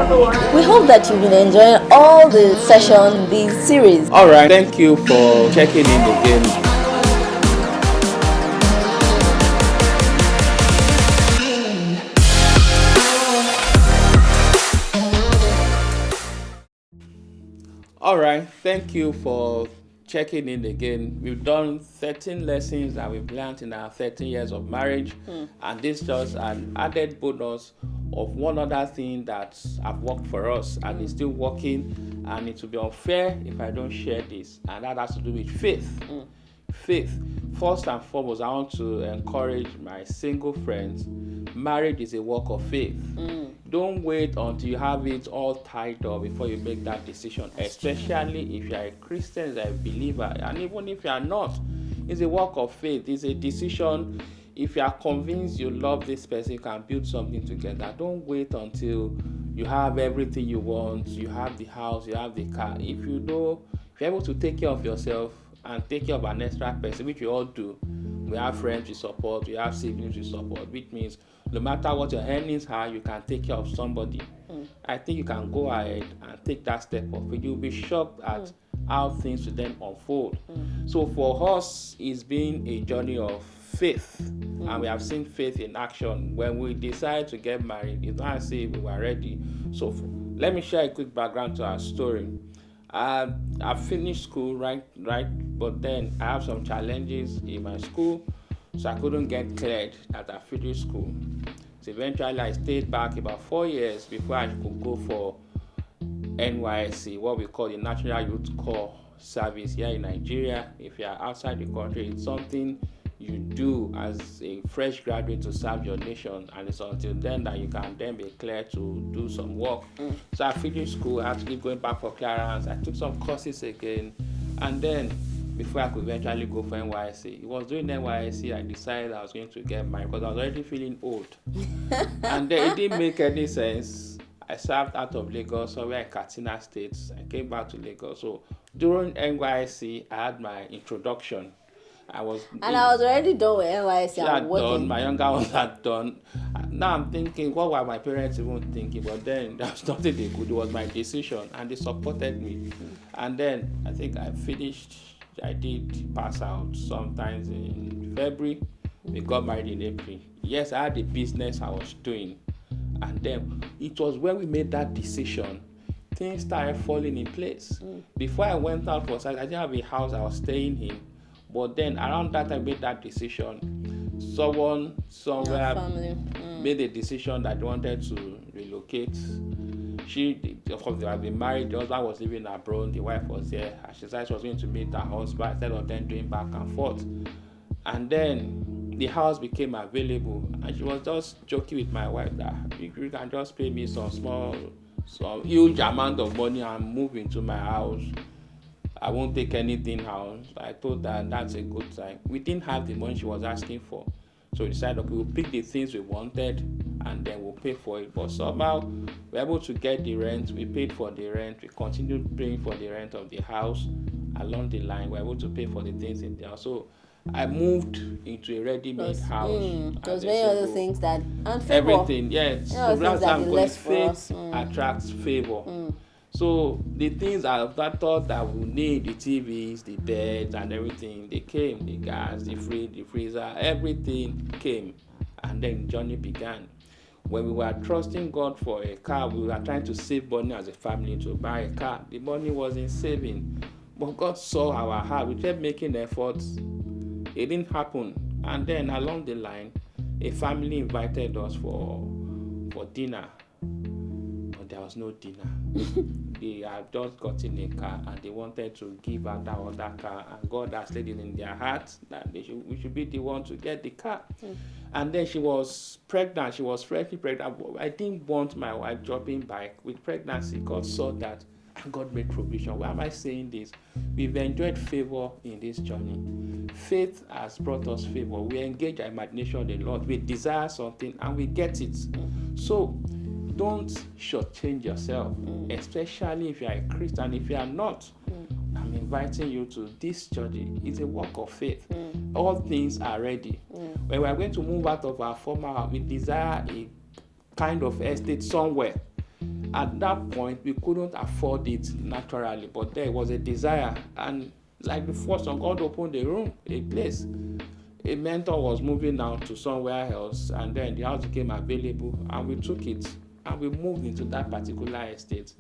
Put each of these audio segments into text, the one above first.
We hope that you've been enjoying all the session in this series. All right, thank you for checking in again. All right, thank you for checking in again. We've done 13 lessons that we've learned in our 13 years of marriage, and this just an added bonus of one other thing that have worked for us and is still working, and it will be unfair if I don't share this, and that has to do with faith. Faith. First and foremost, I want to encourage my single friends. Marriage is a work of faith. Don't wait until you have it all tied up before you make that decision, especially if you are a Christian, a believer, and even if you are not. It's a work of faith. It's a decision. If you are convinced you love this person, you can build something together. Don't wait until you have everything you want, you have the house, you have the car. If you're able to take care of yourself and take care of an extra person, which we all do, we have friends we support, we have siblings we support, which means no matter what your earnings are, you can take care of somebody. I think you can go ahead and take that step of it. You'll be shocked at how things will then unfold. So for us, it's been a journey of faith, and we have seen faith in action. When we decide to get married, it's not as if we were ready. So let me share a quick background to our story. I finished school, right, but then I have some challenges in my school, so I couldn't get cleared that I finished school. So eventually I stayed back about 4 years before I could go for NYSC, what we call the National Youth Corps Service here in Nigeria. If you are outside the country, it's something you do as a fresh graduate to serve your nation, and it's until then that you can then be cleared to do some work. So I finished school, I had to keep going back for clearance. I took some courses again, and then before I could eventually go for NYSC. It was during NYSC I decided I was going to get married because I was already feeling old. And then it didn't make any sense. I served out of Lagos, somewhere in Katsina State. I came back to Lagos. So during NYSC, I had my introduction. I was already done with NYSC. She had done, my younger ones had done. Now I'm thinking, what were my parents even thinking? But then there was nothing they could do. It was my decision, and they supported me. And then I think I did pass out sometimes in February. We got married in April. Yes, I had a business I was doing. And then it was when we made that decision, things started falling in place. Before I went out for site, I didn't have a house I was staying in. But then around that time I made that decision. Someone somewhere made a decision that they wanted to relocate. Of course, they had been married. The husband was living abroad. The wife was there. And she decided she was going to meet her husband instead of them doing back and forth. And then the house became available, and she was just joking with my wife that you can just pay me some huge amount of money and move into my house. I won't take anything out. I told her that's a good sign. We didn't have the money she was asking for. So we decided, okay, we'll pick the things we wanted and then we'll pay for it. But somehow we were able to get the rent. We paid for the rent. We continued paying for the rent of the house. Along the line, we were able to pay for the things in the house. So I moved into a ready-made house. There's many other things that, and favor. Everything, yes. So that's how I'm going. Faith attracts favor. So the things I thought that we need, the TVs, the beds and everything, they came. The gas, the fridge, the freezer, everything came. And then the journey began. When we were trusting God for a car, we were trying to save money as a family to buy a car. The money wasn't saving. But God saw our heart. We kept making efforts. It didn't happen. And then along the line, a family invited us for dinner. But there was no dinner. They had just gotten a car and they wanted to give her that other car, and God has laid it in their hearts that we should be the one to get the car. And then she was pregnant. She was freshly pregnant. I didn't want my wife dropping by with pregnancy. God saw that and God made provision. Why am I saying this? We've enjoyed favor in this journey. Faith has brought us favor. We engage our imagination a lot. We desire something and we get it. So don't shortchange yourself, especially if you are a Christian. If you are not, I'm inviting you to this journey. It's a work of faith. All things are ready. When we are going to move out of our former house, we desire a kind of estate somewhere. at that point, we couldn't afford it naturally, but there was a desire. And like the first one, God opened a room, a place. A mentor was moving out to somewhere else, and then the house became available, and we took it, and we moved into that particular estate,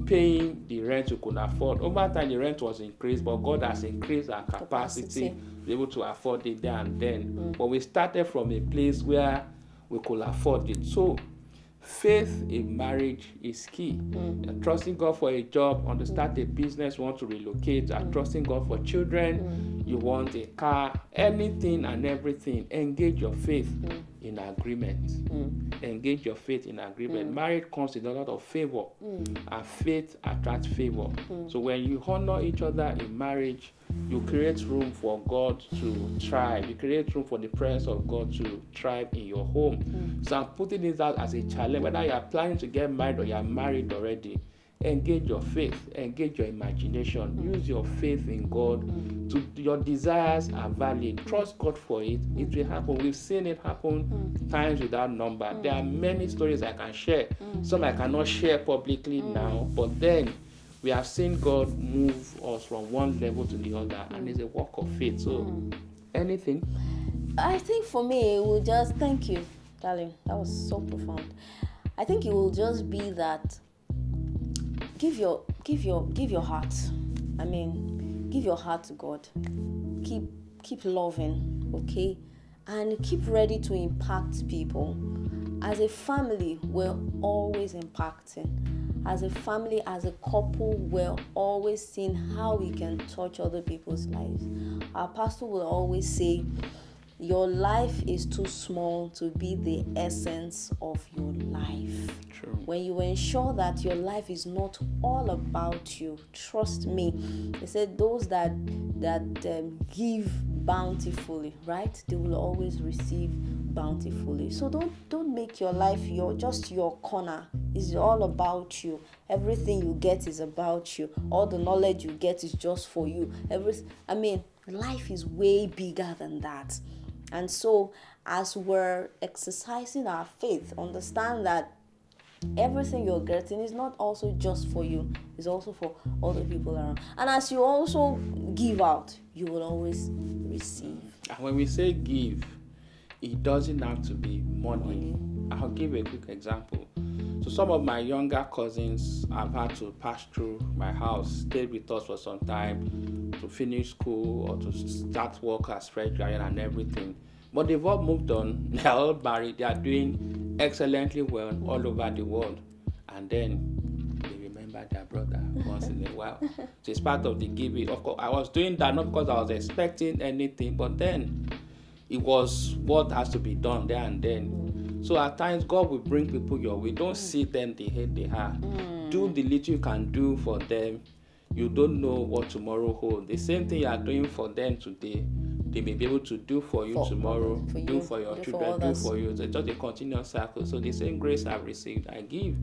paying the rent we could afford. Over time, the rent was increased, but God has increased our capacity to be able to afford it there and then. But we started from a place where we could afford it. So faith in marriage is key. Trusting God for a job, want to start a business, want to relocate, trusting God for children, you want a car, anything and everything. Engage your faith in agreement. Engage your faith in agreement. Marriage comes with a lot of favor, and faith attracts favor. So when you honor each other in marriage, you create room for God to thrive. You create room for the presence of God to thrive in your home. So I'm putting this out as a challenge. Whether you are planning to get married or you are married already, engage your faith, engage your imagination, use your faith in God. Your desires are valid. Trust God for it. It will happen. We've seen it happen times without number. There are many stories I can share. Some I cannot share publicly now, but then we have seen God move us from one level to the other, and it's a work of faith. So, anything? I think for me, it will just, thank you, darling. That was so profound. I think it will just be that give your heart. I mean, give your heart to God. Keep loving, okay, and keep ready to impact people. As a family, we're always impacting. As a family, as a couple, we're always seeing how we can touch other people's lives. Our pastor will always say, your life is too small to be the essence of your life. True. When you ensure that your life is not all about you, trust me. They said those that give bountifully, right? They will always receive bountifully. So don't make your life just your corner. It's all about you. Everything you get is about you. All the knowledge you get is just for you. Life is way bigger than that. And so as we're exercising our faith, understand that everything you're getting is not also just for you, it's also for other people around. And as you also give out, you will always receive. And when we say give, it doesn't have to be money. I'll give a quick example. So some of my younger cousins have had to pass through my house, stay with us for some time to finish school or to start work as fresh graduate and everything. But they've all moved on. They're all married. They are doing excellently well all over the world. And then they remember their brother once in a while. So it's part of the giving. Of course, I was doing that not because I was expecting anything, but then it was what has to be done there and then. So at times, God will bring people your way. Don't see them the hate they have. Do the little you can do for them. You don't know what tomorrow holds. The same thing you are doing for them today, they may be able to do for you tomorrow, do for your children, do for you. It's just a continuous cycle. So the same grace I've received, I give.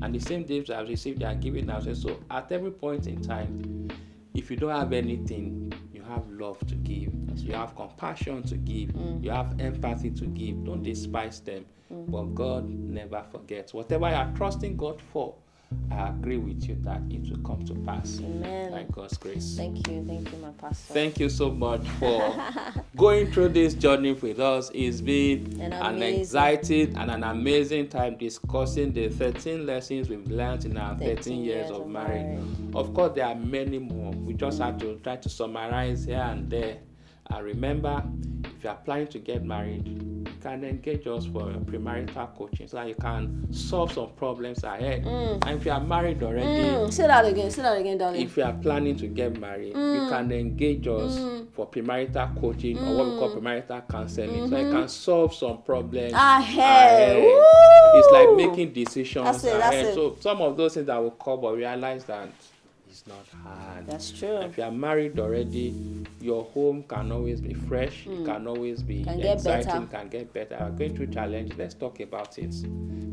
And the same gifts I've received, they are giving now. So at every point in time, if you don't have anything, you have love to give. You have compassion to give. You have empathy to give. Don't despise them. But God never forgets. Whatever you are trusting God for, I agree with you that it will come to pass. Amen. By God's grace. Thank you, my pastor. Thank you so much for going through this journey with us. It's been an exciting and an amazing time discussing the 13 lessons we've learned in our 13 years of marriage. Of course, there are many more. We just have to try to summarize here and there. And remember, if you are planning to get married, you can engage us for premarital coaching so that you can solve some problems ahead. And if you are married already, say that again, darling. If you are planning to get married, you can engage us for premarital coaching or what we call premarital counseling, so you can solve some problems ahead. It's like making decisions ahead. So some of those things that will come, but realize that it's not hard. That's true. If you are married already, your home can always be fresh. It can always be exciting. Can get better. We're going through challenges. Let's talk about it.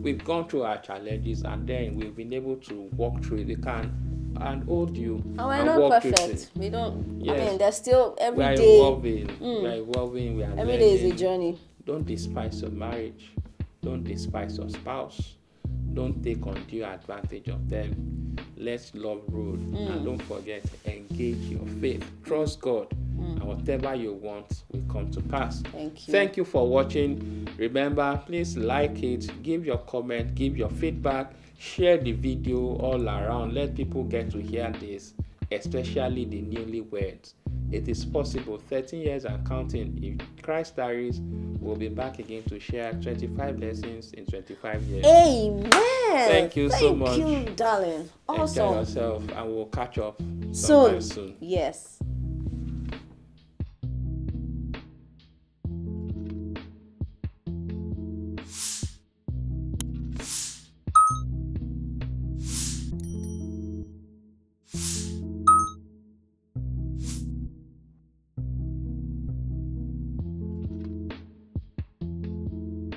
We've gone through our challenges, and then we've been able to walk through it. We can and hold you. And we're not perfect. We don't. Yes. I mean, there's still every day. We're evolving. We are every day is a journey. Don't despise your marriage. Don't despise your spouse. Don't take undue advantage of them. Let love rule. And don't forget, engage your faith. Trust God. And whatever you want will come to pass. Thank you. Thank you for watching. Remember, please like it, give your comment, give your feedback, share the video all around. Let people get to hear this, especially the newlyweds. It is possible. 13 years and counting. If Christ tarries, we'll be back again to share 25 lessons in 25 years. Amen. Thank you so much. Thank you, darling. Awesome. Enjoy yourself, and we'll catch up sometime soon. Yes.